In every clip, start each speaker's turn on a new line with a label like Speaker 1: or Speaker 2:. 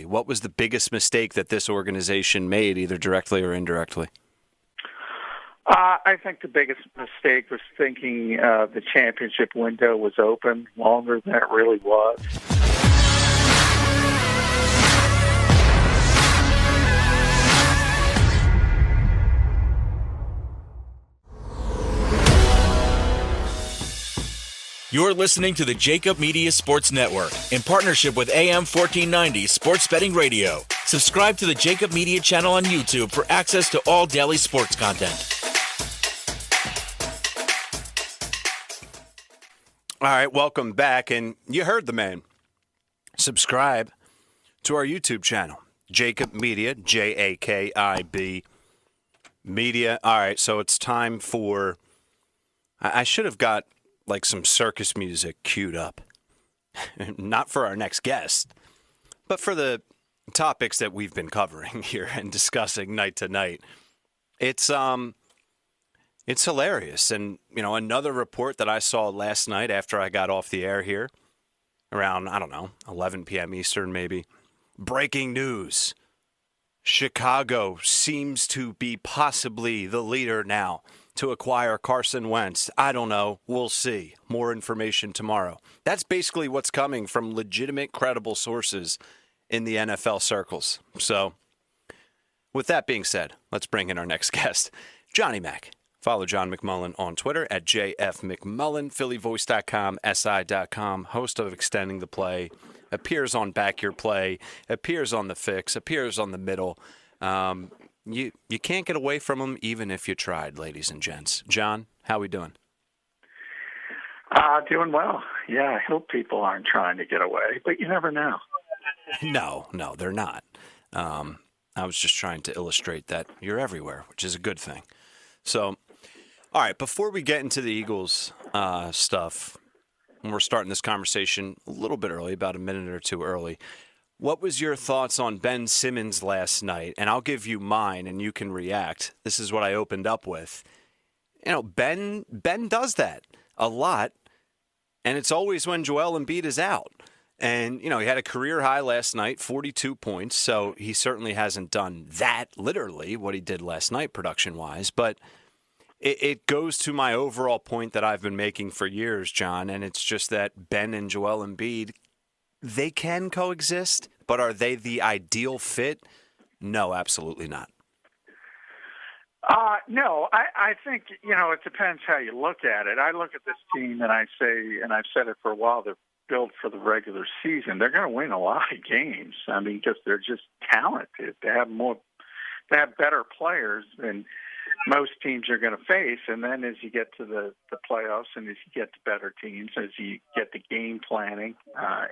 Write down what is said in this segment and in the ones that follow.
Speaker 1: What was the biggest mistake that this organization made, either directly or indirectly?
Speaker 2: I think the biggest mistake was thinking the championship window was open longer than it really was.
Speaker 3: You're listening to the JAKIB Media Sports Network in partnership with AM 1490 Sports Betting Radio. Subscribe to the JAKIB Media channel on YouTube for access to all daily sports content.
Speaker 1: All right, welcome back. And you heard the man. Subscribe to our YouTube channel, JAKIB Media, JAKIB Media. All right, so it's time for, I should have got like some circus music queued up. Not for our next guest, but for the topics that we've been covering here and discussing night to night. It's hilarious. And, you know, another report that I saw last night after I got off the air here, around, 11 p.m. Eastern maybe. Breaking news. Chicago seems to be possibly the leader now to acquire Carson Wentz. I don't know. We'll see. More information tomorrow. That's basically what's coming from legitimate, credible sources in the NFL circles. So, with that being said, let's bring in our next guest, Johnny Mac. Follow John McMullen on Twitter at JFMcMullen, PhillyVoice.com, SI.com, host of Extending the Play, appears on Back Your Play, appears on The Fix, appears on The Middle. You can't get away from him even if you tried, ladies and gents. John, how we doing?
Speaker 2: Doing well. Yeah, I hope people aren't trying to get away, but you never know.
Speaker 1: No, they're not. I was just trying to illustrate that you're everywhere, which is a good thing. So, all right, before we get into the Eagles stuff, and we're starting this conversation a little bit early, about a minute or two early, what was your thoughts on Ben Simmons last night? And I'll give you mine, and you can react. This is what I opened up with. You know, Ben does that a lot, and it's always when Joel Embiid is out. And, you know, he had a career high last night, 42 points, so he certainly hasn't done that, literally, what he did last night production-wise. But it goes to my overall point that I've been making for years, John, and it's just that Ben and Joel Embiid, they can coexist, but are they the ideal fit? No, absolutely not.
Speaker 2: No, I think, you know, it depends how you look at it. I look at this team and I say, and I've said it for a while, they're built for the regular season. They're going to win a lot of games. I mean, because they're just talented. They have better players than most teams are going to face. And then as you get to the playoffs and as you get to better teams, as you get to game planning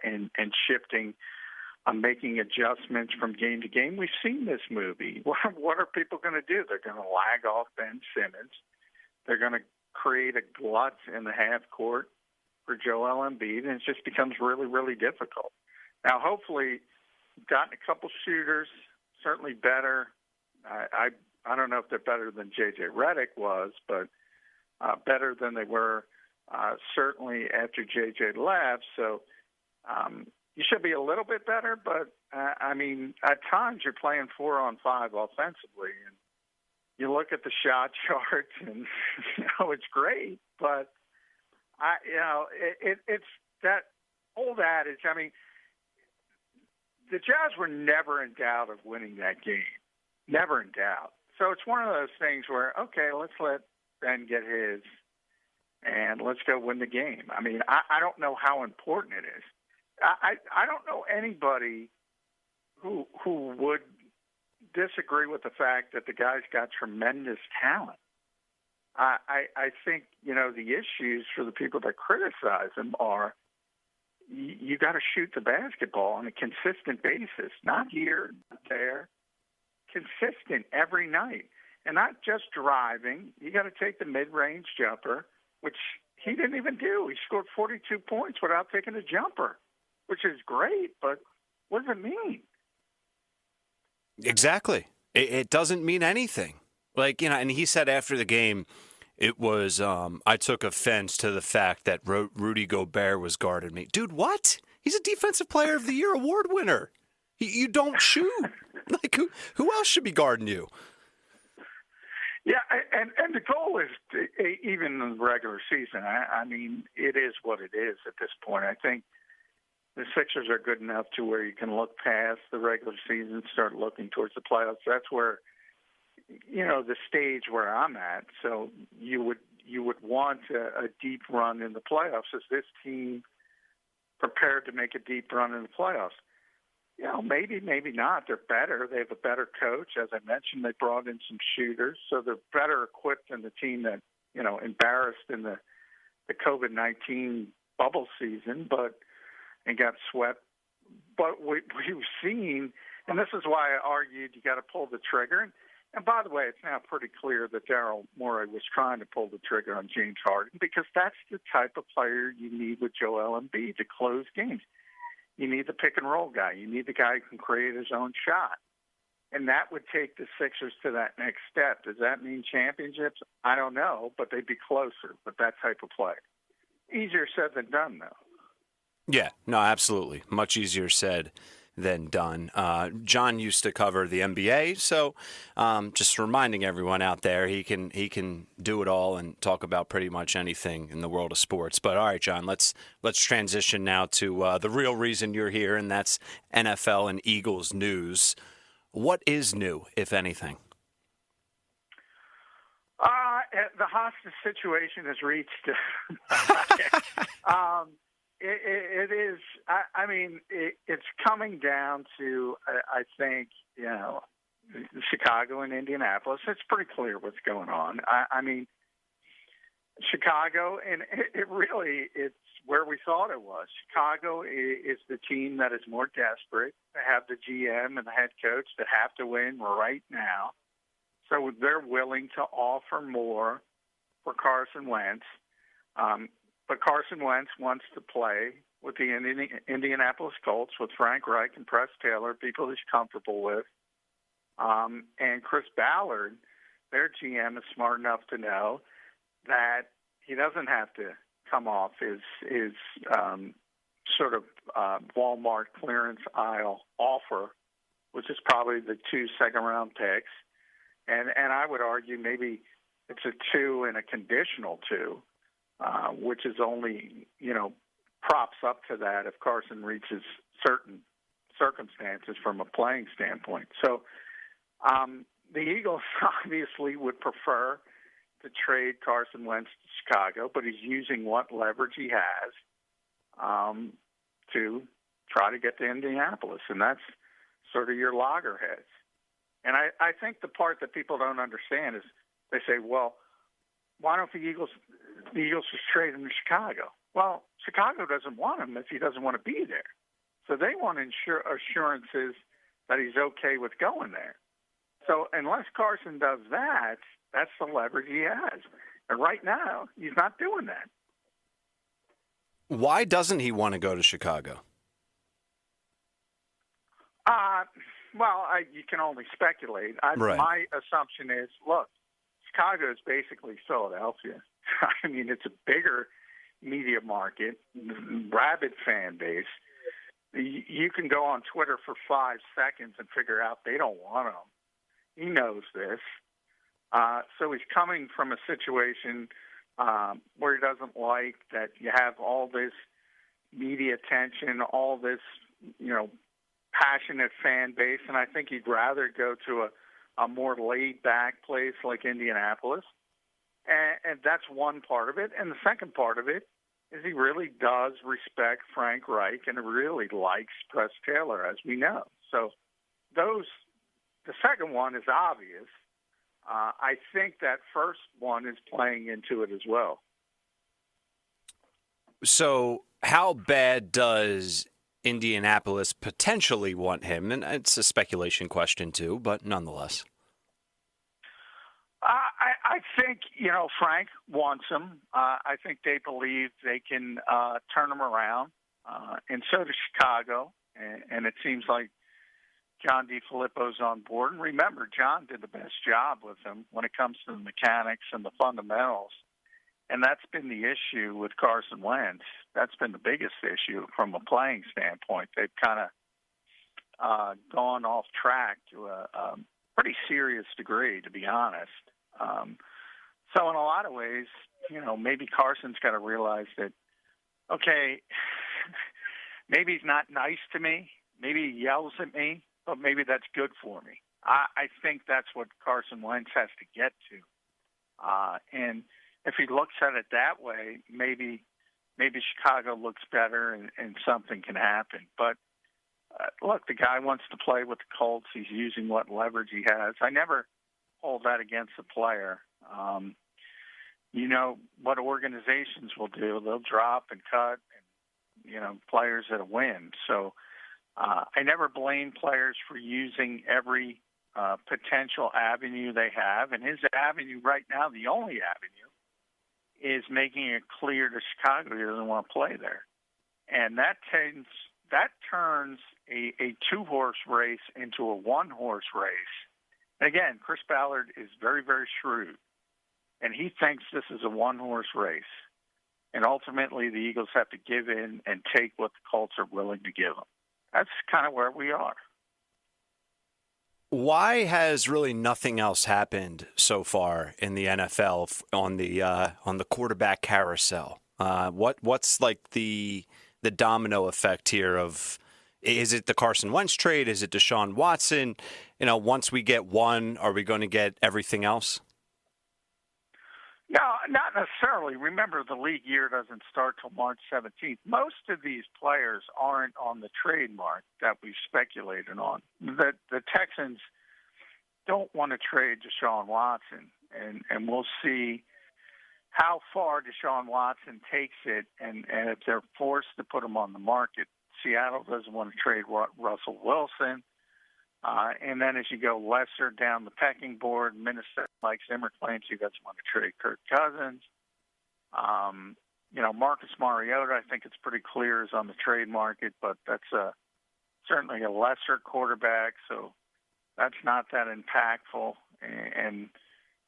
Speaker 2: and shifting, making adjustments from game to game, we've seen this movie. What are people going to do? They're going to lag off Ben Simmons. They're going to create a glut in the half court for Joel Embiid, and it just becomes really, really difficult. Now, hopefully, we've gotten a couple shooters, certainly better. I don't know if they're better than J.J. Redick was, but better than they were certainly after J.J. left. So you should be a little bit better, but, I mean, at times you're playing 4-on-5 offensively, and you look at the shot charts, and, you know, it's great, but, it's that old adage. I mean, the Jazz were never in doubt of winning that game, never in doubt. So it's one of those things where, okay, let's let Ben get his, and let's go win the game. I mean, I don't know how important it is. I don't know anybody who would disagree with the fact that the guy's got tremendous talent. I think, you know, the issues for the people that criticize him are you got to shoot the basketball on a consistent basis, not here, not there, consistent every night. And not just driving. You got to take the mid-range jumper, which he didn't even do. He scored 42 points without taking a jumper, which is great, but what does it mean?
Speaker 1: Exactly. It doesn't mean anything. Like, you know, and he said after the game, it was, I took offense to the fact that Rudy Gobert was guarding me. Dude, what? He's a Defensive Player of the Year award winner. You don't shoot. Like who else should be guarding you?
Speaker 2: Yeah, and the goal is even in the regular season. I mean, it is what it is at this point. I think the Sixers are good enough to where you can look past the regular season and start looking towards the playoffs. That's where, the stage where I'm at. So you would want a deep run in the playoffs. Is this team prepared to make a deep run in the playoffs? Maybe, maybe not. They're better. They have a better coach. As I mentioned, they brought in some shooters, so they're better equipped than the team that, embarrassed in the COVID-19 bubble season, and got swept. But we've seen, and this is why I argued you got to pull the trigger. And by the way, it's now pretty clear that Daryl Morey was trying to pull the trigger on James Harden because that's the type of player you need with Joel Embiid to close games. You need the pick-and-roll guy. You need the guy who can create his own shot. And that would take the Sixers to that next step. Does that mean championships? I don't know, but they'd be closer with that type of player. Easier said than done, though.
Speaker 1: Yeah, no, absolutely. Much easier said than done. John used to cover the NBA, so just reminding everyone out there, he can do it all and talk about pretty much anything in the world of sports. But all right, John, let's transition now to the real reason you're here, and that's NFL and Eagles news. What is new, if anything?
Speaker 2: The hostage situation has reached. It is. I mean, it's coming down to, I think, Chicago and Indianapolis. It's pretty clear what's going on. I mean, Chicago, and it's where we thought it was. Chicago is the team that is more desperate to have the GM and the head coach that have to win right now. So they're willing to offer more for Carson Wentz. But Carson Wentz wants to play with the Indianapolis Colts with Frank Reich and Press Taylor, people he's comfortable with. And Chris Ballard, their GM, is smart enough to know that he doesn't have to come off his sort of Walmart clearance aisle offer, which is probably the 2 second-round picks. And I would argue maybe it's a 2 and a conditional 2. Which is only, props up to that if Carson reaches certain circumstances from a playing standpoint. So the Eagles obviously would prefer to trade Carson Wentz to Chicago, but he's using what leverage he has to try to get to Indianapolis, and that's sort of your loggerheads. And I think the part that people don't understand is they say, well, why don't the Eagles just trade him to Chicago? Well, Chicago doesn't want him if he doesn't want to be there. So they want assurances that he's okay with going there. So unless Carson does that, that's the leverage he has. And right now, he's not doing that.
Speaker 1: Why doesn't he want to go to Chicago?
Speaker 2: You can only speculate.
Speaker 1: Right.
Speaker 2: My assumption is, look, Chicago is basically Philadelphia. I mean, it's a bigger media market, rabid fan base. You can go on Twitter for 5 seconds and figure out they don't want him. He knows this. So he's coming from a situation where he doesn't like that you have all this media attention, all this, passionate fan base, and I think he'd rather go to a more laid-back place like Indianapolis. And that's one part of it. And the second part of it is he really does respect Frank Reich and really likes Press Taylor, as we know. So the second one is obvious. I think that first one is playing into it as well.
Speaker 1: So how bad does Indianapolis potentially want him? And it's a speculation question too, but nonetheless.
Speaker 2: I think, Frank wants him. I think they believe they can turn him around, and so does Chicago. And it seems like John DeFilippo's on board. And remember, John did the best job with him when it comes to the mechanics and the fundamentals. And that's been the issue with Carson Wentz. That's been the biggest issue from a playing standpoint. They've kind gone off track to a pretty serious degree, to be honest. So in a lot of ways, maybe Carson's got to realize that, okay, maybe he's not nice to me, maybe he yells at me, but maybe that's good for me. I think that's what Carson Wentz has to get to. And if he looks at it that way, maybe Chicago looks better and something can happen. But look, the guy wants to play with the Colts. He's using what leverage he has. I never hold that against the player. What organizations will do, they'll drop and cut, and, players that win. So I never blame players for using every potential avenue they have. And his avenue right now, the only avenue, is making it clear to Chicago he doesn't want to play there. And that turns a two-horse race into a one-horse race. And again, Chris Ballard is very, very shrewd, and he thinks this is a one-horse race. And ultimately, the Eagles have to give in and take what the Colts are willing to give them. That's kind of where we are.
Speaker 1: Why has really nothing else happened so far in the NFL on the quarterback carousel? What's like the domino effect here of, is it the Carson Wentz trade? Is it Deshaun Watson? Once we get one, are we going to get everything else?
Speaker 2: No, not necessarily. Remember, the league year doesn't start till March 17th. Most of these players aren't on the trade mark that we've speculated on. The Texans don't want to trade Deshaun Watson, and we'll see how far Deshaun Watson takes it, and if they're forced to put him on the market. Seattle doesn't want to trade Russell Wilson. And then as you go lesser down the pecking board, Minnesota, Mike Zimmer claims he doesn't want to trade Kirk Cousins. Marcus Mariota, I think it's pretty clear, is on the trade market, but that's certainly a lesser quarterback, so that's not that impactful and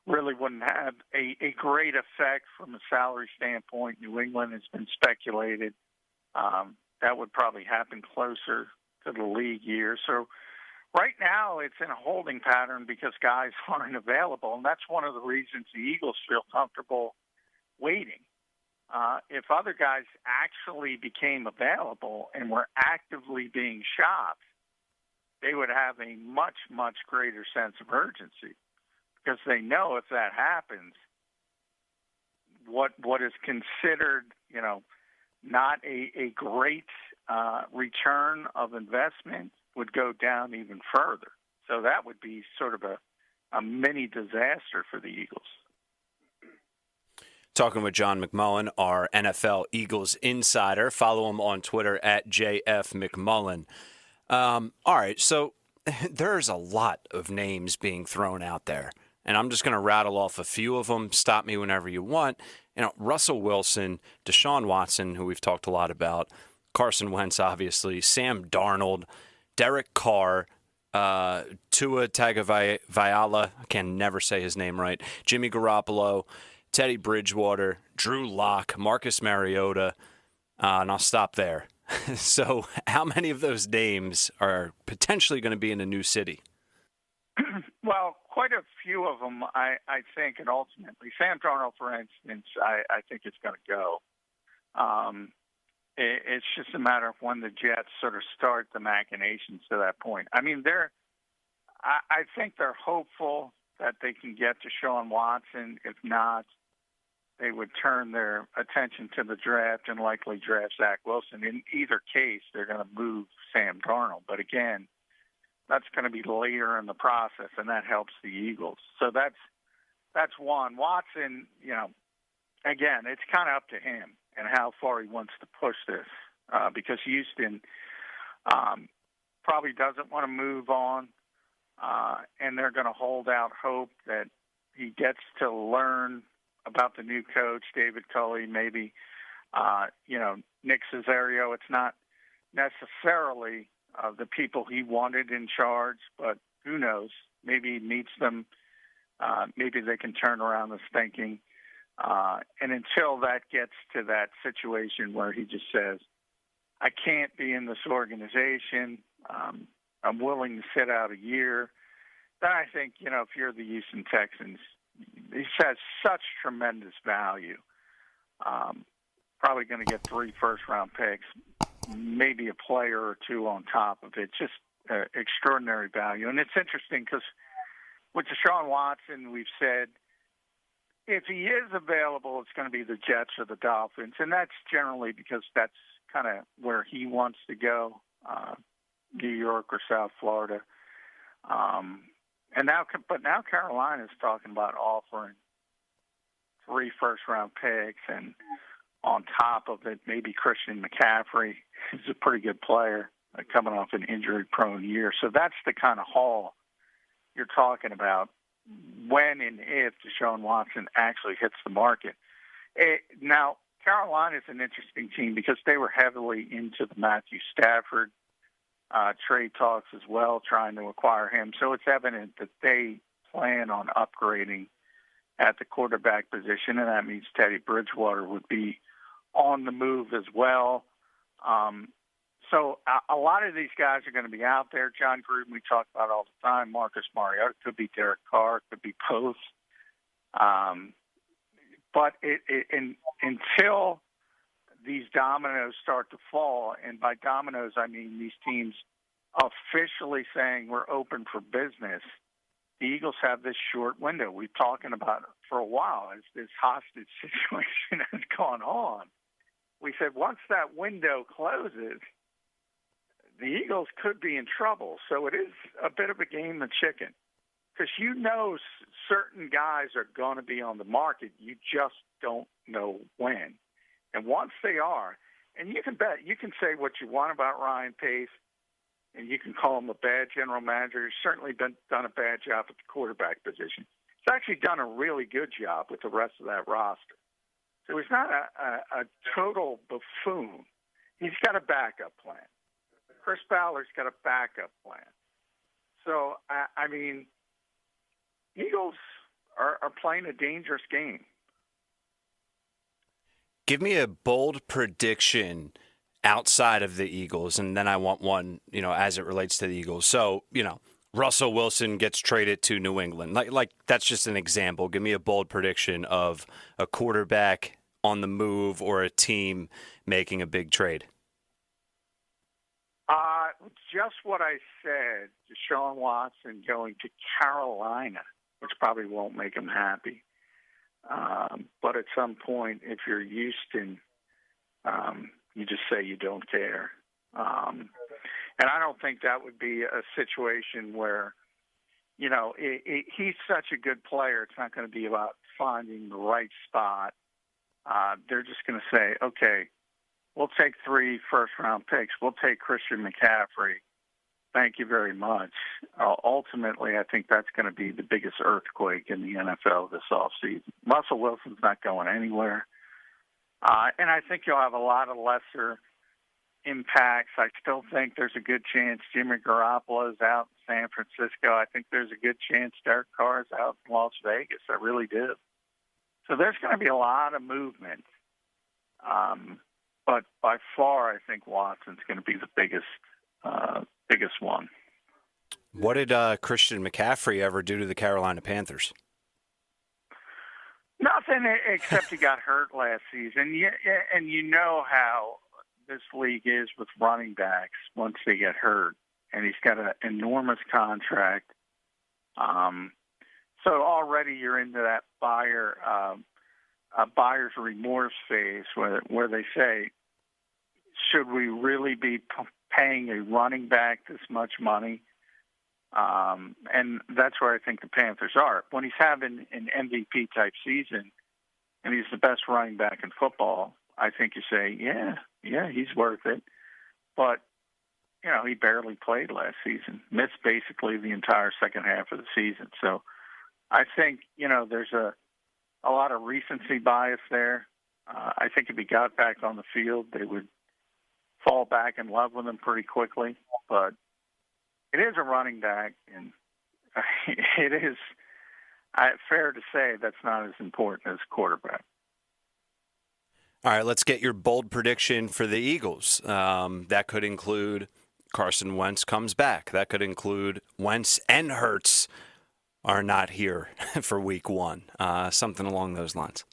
Speaker 2: really wouldn't have a great effect from a salary standpoint. New England has been speculated. That would probably happen closer to the league year. So right now it's in a holding pattern because guys aren't available, and that's one of the reasons the Eagles feel comfortable waiting. If other guys actually became available and were actively being shopped, they would have a much, much greater sense of urgency because they know if that happens, what is considered, not a great return of investment would go down even further. So that would be sort of a mini disaster for the Eagles.
Speaker 1: Talking with John McMullen, our NFL Eagles insider. Follow him on Twitter at JFMcMullen. All right, so there's a lot of names being thrown out there, and I'm just going to rattle off a few of them. Stop me whenever you want. Russell Wilson, Deshaun Watson, who we've talked a lot about, Carson Wentz, obviously, Sam Darnold, Derek Carr, Tua Tagovailoa, I can never say his name right, Jimmy Garoppolo, Teddy Bridgewater, Drew Lock, Marcus Mariota, and I'll stop there. So how many of those names are potentially going to be in a new city?
Speaker 2: Well, quite a few of them, I think, and ultimately, Sam Darnold, for instance, I think it's going to go. It's just a matter of when the Jets sort of start the machinations to that point. I mean, I think they're hopeful that they can get Deshaun Watson. If not, they would turn their attention to the draft and likely draft Zach Wilson. In either case, they're going to move Sam Darnold. But again, that's going to be later in the process, and that helps the Eagles. So that's one. Watson, again, it's kind of up to him and how far he wants to push this because Houston probably doesn't want to move on, and they're going to hold out hope that he gets to learn about the new coach, David Culley, maybe, Nick Caserio. It's not necessarily the people he wanted in charge, but who knows? Maybe he meets them. Maybe they can turn around this thinking. And until that gets to that situation where he just says, I can't be in this organization, I'm willing to sit out a year. Then I think, if you're the Houston Texans, he has such tremendous value. Probably going to get 3 first-round picks, maybe a player or two on top of it. Just extraordinary value. And it's interesting because with Deshaun Watson, we've said if he is available, it's going to be the Jets or the Dolphins. And that's generally because that's kind of where he wants to go, New York or South Florida. But now Carolina's talking about offering 3 first-round picks, and on top of it, maybe Christian McCaffrey is a pretty good player coming off an injury-prone year. So that's the kind of haul you're talking about when and if Deshaun Watson actually hits the market. Now, Carolina's an interesting team because they were heavily into the Matthew Stafford trade talks as well, trying to acquire him. So it's evident that they plan on upgrading at the quarterback position, and that means Teddy Bridgewater would be on the move as well. So a lot of these guys are going to be out there. John Gruden, we talk about all the time. Marcus Mariota, could be Derek Carr, could be Post. But until these dominoes start to fall, and by dominoes I mean these teams officially saying we're open for business, the Eagles have this short window. We've talking about it for a while as this hostage situation has gone on. We said once that window closes, the Eagles could be in trouble. So it is a bit of a game of chicken because certain guys are going to be on the market. You just don't know when. And once they are, and you can say what you want about Ryan Pace, and you can call him a bad general manager. He's certainly done a bad job at the quarterback position. He's actually done a really good job with the rest of that roster. So he's not a total buffoon. He's got a backup plan. Chris Ballard's got a backup plan. So, I mean, Eagles are playing a dangerous game.
Speaker 1: Give me a bold prediction outside of the Eagles, and then I want one, as it relates to the Eagles. So, Russell Wilson gets traded to New England. Like that's just an example. Give me a bold prediction of a quarterback on the move or a team making a big trade.
Speaker 2: Just what I said, Deshaun Watson going to Carolina, which probably won't make him happy. But at some point, if you're Houston, you just say you don't care. And I don't think that would be a situation where, he's such a good player. It's not going to be about finding the right spot. They're just going to say, okay, we'll take 3 first-round picks. We'll take Christian McCaffrey. Thank you very much. Ultimately, I think that's going to be the biggest earthquake in the NFL this offseason. Russell Wilson's not going anywhere. And I think you'll have a lot of lesser impacts. I still think there's a good chance Jimmy Garoppolo is out in San Francisco. I think there's a good chance Derek Carr is out in Las Vegas. I really do. So there's going to be a lot of movement. But by far, I think Watson's going to be the biggest one.
Speaker 1: What did Christian McCaffrey ever do to the Carolina Panthers?
Speaker 2: Nothing except he got hurt last season. And you know how this league is with running backs once they get hurt. And he's got an enormous contract. So already you're into that buyer's remorse phase where they say, should we really be paying a running back this much money? And that's where I think the Panthers are. When he's having an MVP-type season and he's the best running back in football, I think you say, yeah, he's worth it. But, he barely played last season, missed basically the entire second half of the season. So I think, there's a lot of recency bias there. I think if he got back on the field, they would fall back in love with him pretty quickly. But it is a running back, and it is fair to say that's not as important as quarterback.
Speaker 1: All right, let's get your bold prediction for the Eagles. That could include Carson Wentz comes back. That could include Wentz and Hurts are not here for week one. Something along those lines.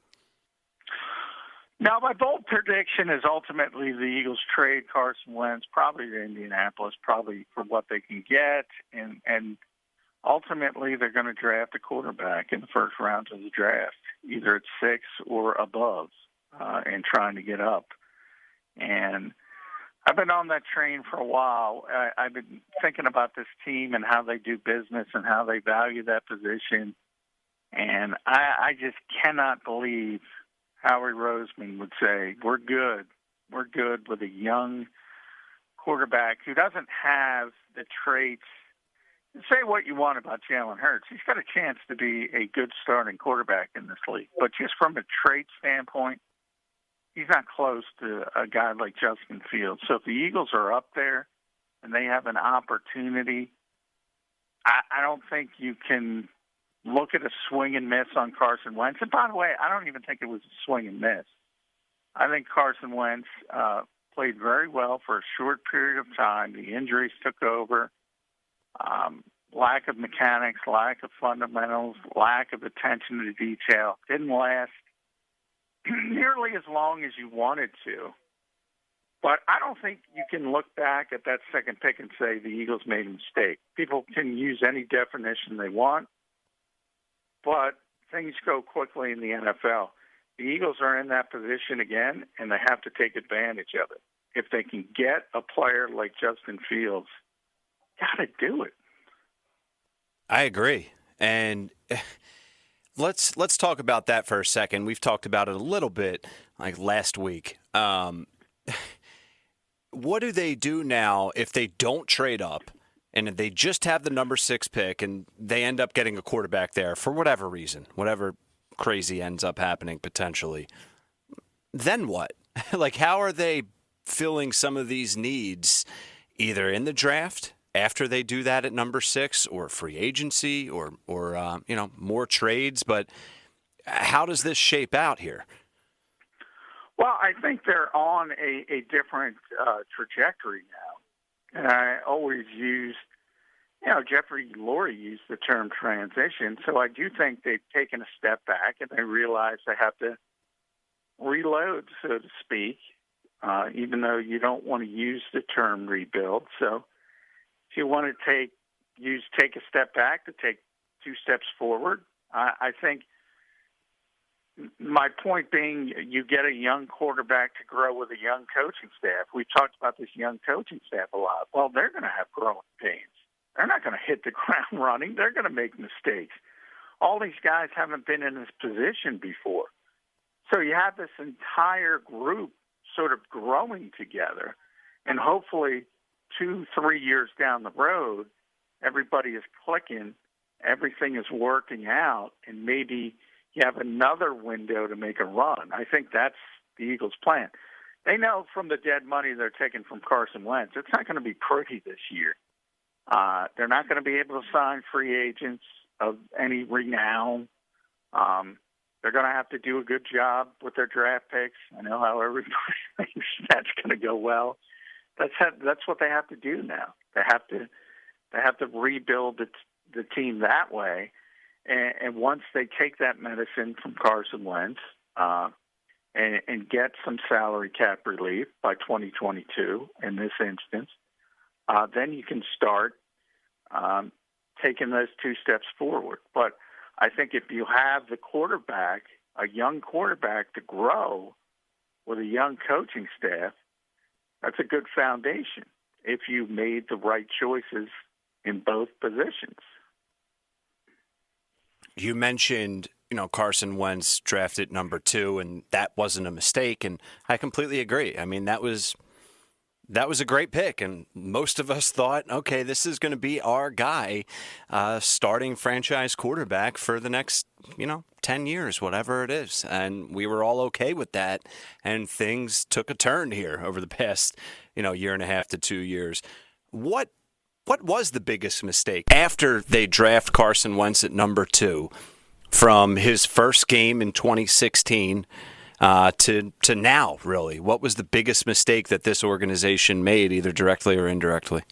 Speaker 2: Now, my bold prediction is ultimately the Eagles trade Carson Wentz, probably to Indianapolis, probably for what they can get, and ultimately they're going to draft a quarterback in the first round of the draft, either at 6 or above, and trying to get up. And I've been on that train for a while. I've been thinking about this team and how they do business and how they value that position. And I just cannot believe Howie Roseman would say, we're good. We're good with a young quarterback who doesn't have the traits. Say what you want about Jalen Hurts. He's got a chance to be a good starting quarterback in this league. But just from a trait standpoint, he's not close to a guy like Justin Fields. So if the Eagles are up there and they have an opportunity, I don't think you can look at a swing and miss on Carson Wentz. And by the way, I don't even think it was a swing and miss. I think Carson Wentz played very well for a short period of time. The injuries took over. Lack of mechanics, lack of fundamentals, lack of attention to detail. Didn't last nearly as long as you wanted to. But I don't think you can look back at that second pick and say the Eagles made a mistake. People can use any definition they want, but things go quickly in the NFL. The Eagles are in that position again, and they have to take advantage of it. If they can get a player like Justin Fields, got to do it.
Speaker 1: I agree. And let's talk about that for a second. We've talked about it a little bit like last week. What do they do now if they don't trade up and if they just have the number 6 pick and they end up getting a quarterback there for whatever reason, whatever crazy ends up happening potentially? Then what? Like, how are they filling some of these needs either in the draft after they do that at number 6 or free agency or more trades? But how does this shape out here?
Speaker 2: Well, I think they're on a different trajectory now. And I always used, Jeffrey Lurie used the term transition. So I do think they've taken a step back and they realize they have to reload, so to speak, even though you don't want to use the term rebuild. So if you want to take a step back to take 2 steps forward, I think my point being you get a young quarterback to grow with a young coaching staff. We've talked about this young coaching staff a lot. Well, they're going to have growing pains. They're not going to hit the ground running. They're going to make mistakes. All these guys haven't been in this position before. So you have this entire group sort of growing together, and hopefully 2-3 years down the road, everybody is clicking, everything is working out, and maybe you have another window to make a run. I think that's the Eagles' plan. They know from the dead money they're taking from Carson Wentz, it's not going to be pretty this year. They're not going to be able to sign free agents of any renown. They're going to have to do a good job with their draft picks. I know how everybody thinks that's going to go well. That's what they have to do now. They have to rebuild the team that way. And once they take that medicine from Carson Wentz and get some salary cap relief by 2022 in this instance, then you can start taking those 2 steps forward. But I think if you have the quarterback, a young quarterback to grow with a young coaching staff, that's a good foundation if you made the right choices in both positions.
Speaker 1: You mentioned, Carson Wentz drafted number 2, and that wasn't a mistake, and I completely agree. I mean, that was a great pick, and most of us thought, okay, this is going to be our guy, starting franchise quarterback for the next, 10 years, whatever it is, and we were all okay with that, and things took a turn here over the past, year and a half to 2 years. What was the biggest mistake after they draft Carson Wentz at number 2 from his first game in 2016 to now, really? What was the biggest mistake that this organization made, either directly or indirectly?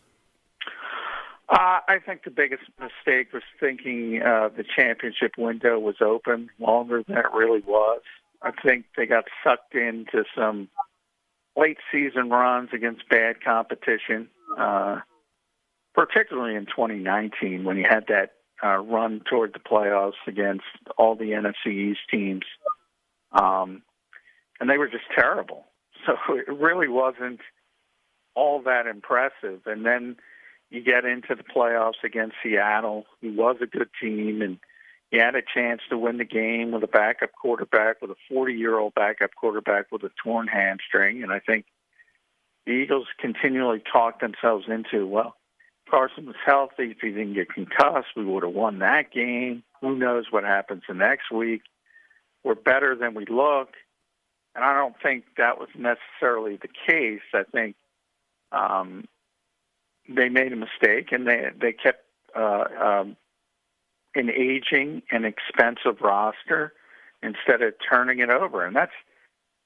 Speaker 2: I think the biggest mistake was thinking the championship window was open longer than it really was. I think they got sucked into some late season runs against bad competition, particularly in 2019 when you had that run toward the playoffs against all the NFC East teams. And they were just terrible. So it really wasn't all that impressive. And then you get into the playoffs against Seattle, who was a good team, and you had a chance to win the game with a backup quarterback, with a 40-year-old backup quarterback with a torn hamstring. And I think the Eagles continually talked themselves into, well, Carson was healthy. If he didn't get concussed, we would have won that game. Who knows what happens the next week? We're better than we look. And I don't think that was necessarily the case. I think they made a mistake, and they kept an aging and expensive roster instead of turning it over. And that's,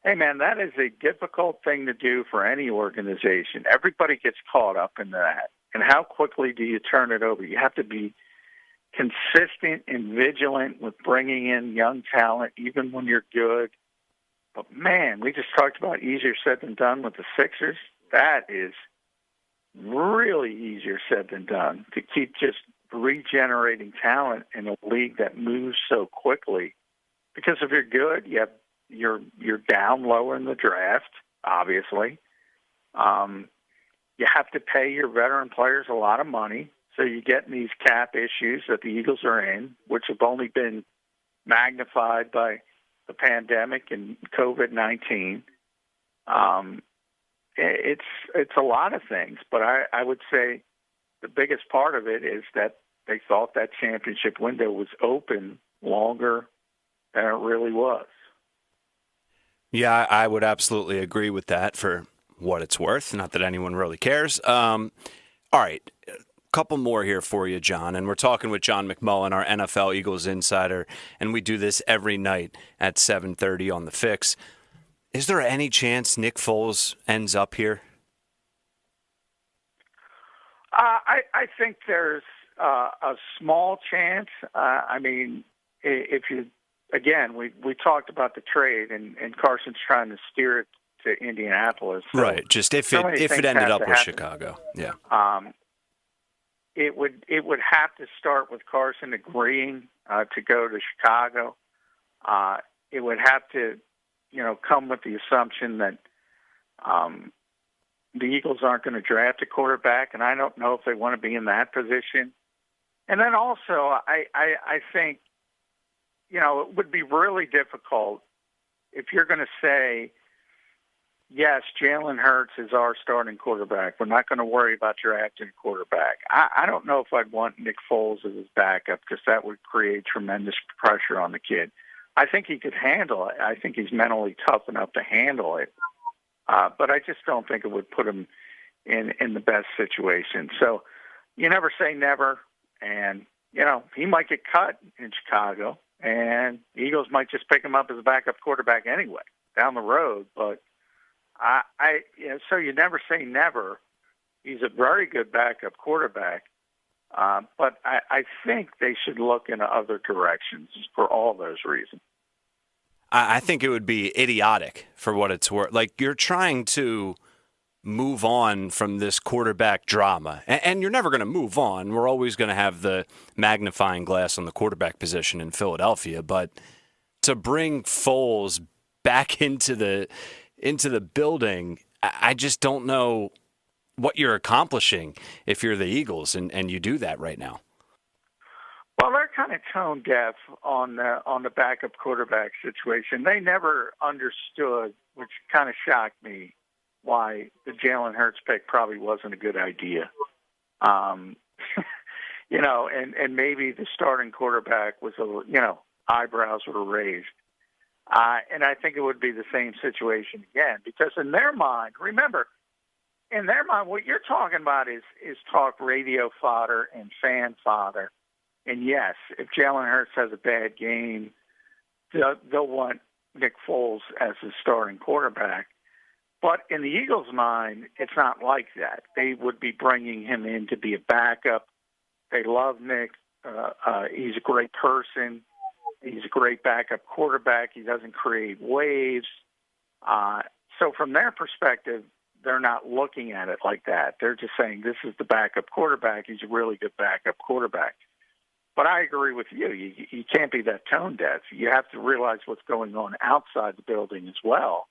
Speaker 2: hey, man, that is a difficult thing to do for any organization. Everybody gets caught up in that. And how quickly do you turn it over? You have to be consistent and vigilant with bringing in young talent, even when you're good. But, man, we just talked about easier said than done with the Sixers. That is really easier said than done, to keep just regenerating talent in a league that moves so quickly. Because if you're good, you're down lower in the draft, obviously. You have to pay your veteran players a lot of money, so you get in these cap issues that the Eagles are in, which have only been magnified by the pandemic and COVID-19. It's a lot of things, but I would say the biggest part of it is that they thought that championship window was open longer than it really was.
Speaker 1: Yeah, I would absolutely agree with that for what it's worth. Not that anyone really cares. All right, a couple more here for you, John. And we're talking with John McMullen, our NFL Eagles insider, and we do this every night at 7:30 on The Fix. Is there any chance Nick Foles ends up here?
Speaker 2: I think there's a small chance. I mean, if you, again, we talked about the trade, and Carson's trying to steer it to Indianapolis. So
Speaker 1: right, just if it ended up with Chicago. Yeah.
Speaker 2: It would have to start with Carson agreeing to go to Chicago. It would have to, come with the assumption that the Eagles aren't going to draft a quarterback, and I don't know if they want to be in that position. And then also, I think, it would be really difficult if you're going to say, yes, Jalen Hurts is our starting quarterback. We're not going to worry about drafting a quarterback. I don't know if I'd want Nick Foles as his backup, because that would create tremendous pressure on the kid. I think he could handle it. I think he's mentally tough enough to handle it. But I just don't think it would put him in the best situation. So you never say never. And, he might get cut in Chicago, and the Eagles might just pick him up as a backup quarterback anyway down the road. But so you never say never. He's a very good backup quarterback. But I think they should look in other directions for all those reasons.
Speaker 1: I think it would be idiotic for what it's worth. Like, you're trying to move on from this quarterback drama, and you're never going to move on. We're always going to have the magnifying glass on the quarterback position in Philadelphia. But to bring Foles back into the building, I just don't know what you're accomplishing if you're the Eagles and you do that right now.
Speaker 2: Well, they're kind of tone deaf on the backup quarterback situation. They never understood, which kind of shocked me, why the Jalen Hurts pick probably wasn't a good idea. And maybe the starting quarterback was eyebrows were raised. And I think it would be the same situation again, because in their mind, remember, what you're talking about is talk radio fodder and fan fodder. And yes, if Jalen Hurts has a bad game, they'll want Nick Foles as the starting quarterback. But in the Eagles' mind, it's not like that. They would be bringing him in to be a backup. They love Nick. He's a great person. He's a great backup quarterback. He doesn't create waves. So from their perspective, they're not looking at it like that. They're just saying, this is the backup quarterback. He's a really good backup quarterback. But I agree with you. You can't be that tone deaf. You have to realize what's going on outside the building as well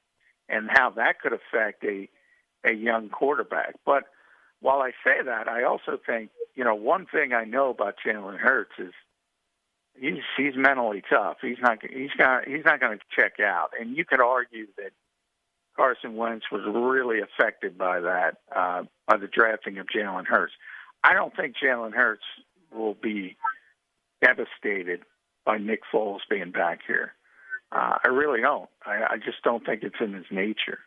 Speaker 2: and how that could affect a young quarterback. But while I say that, I also think, one thing I know about Jalen Hurts is he's mentally tough. He's not going to check out. And you could argue that Carson Wentz was really affected by that, by the drafting of Jalen Hurts. I don't think Jalen Hurts will be devastated by Nick Foles being back here. I really don't. I just don't think it's in his nature.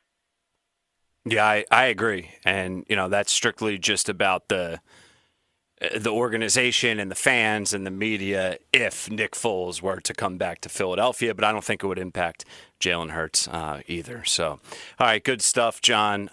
Speaker 1: Yeah, I agree. And, that's strictly just about the organization and the fans and the media if Nick Foles were to come back to Philadelphia, but I don't think it would impact Jalen Hurts either. So, all right, good stuff, John.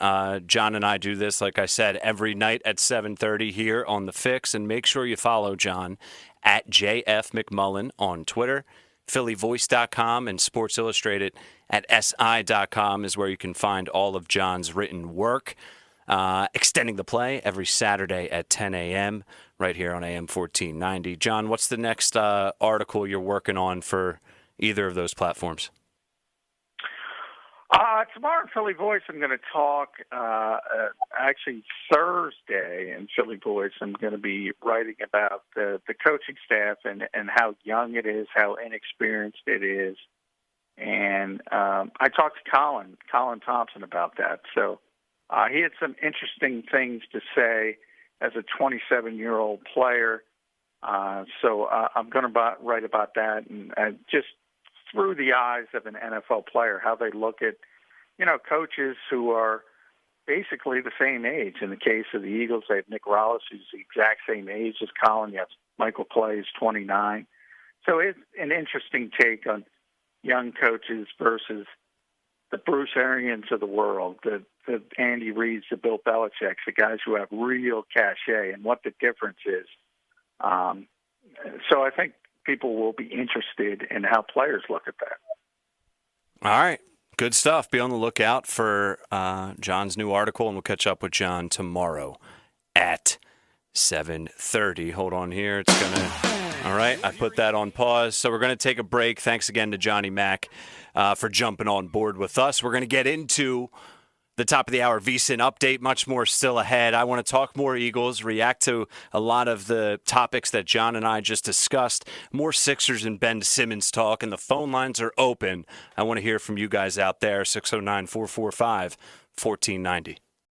Speaker 1: John and I do this, like I said, every night at 7:30 here on The Fix, and make sure you follow John at JF McMullen on Twitter. PhillyVoice.com and Sports Illustrated at SI.com is where you can find all of John's written work. Extending the Play every Saturday at 10 a.m. right here on AM 1490. John, what's the next article you're working on for either of those platforms?
Speaker 2: Tomorrow in Philly Voice, I'm going to talk, actually Thursday in Philly Voice, I'm going to be writing about the coaching staff and how young it is, how inexperienced it is. And I talked to Colin Thompson about that. So he had some interesting things to say as a 27-year-old player. So I'm going to write about that and just through the eyes of an NFL player, how they look at, coaches who are basically the same age. In the case of the Eagles, they have Nick Rollis, who's the exact same age as Colin. You have Michael Clay, who's 29. So it's an interesting take on young coaches versus the Bruce Arians of the world, the Andy Reids, the Bill Belichick, the guys who have real cachet and what the difference is. So I think people will be interested in how players look at that.
Speaker 1: All right. Good stuff. Be on the lookout for John's new article, and we'll catch up with John tomorrow at 7:30. Hold on here. It's going to... All right. I put that on pause. So we're going to take a break. Thanks again to Johnny Mack for jumping on board with us. We're going to get into the top of the hour VSiN update, much more still ahead. I want to talk more Eagles, react to a lot of the topics that John and I just discussed, more Sixers and Ben Simmons talk, and the phone lines are open. I want to hear from you guys out there, 609-445-1490.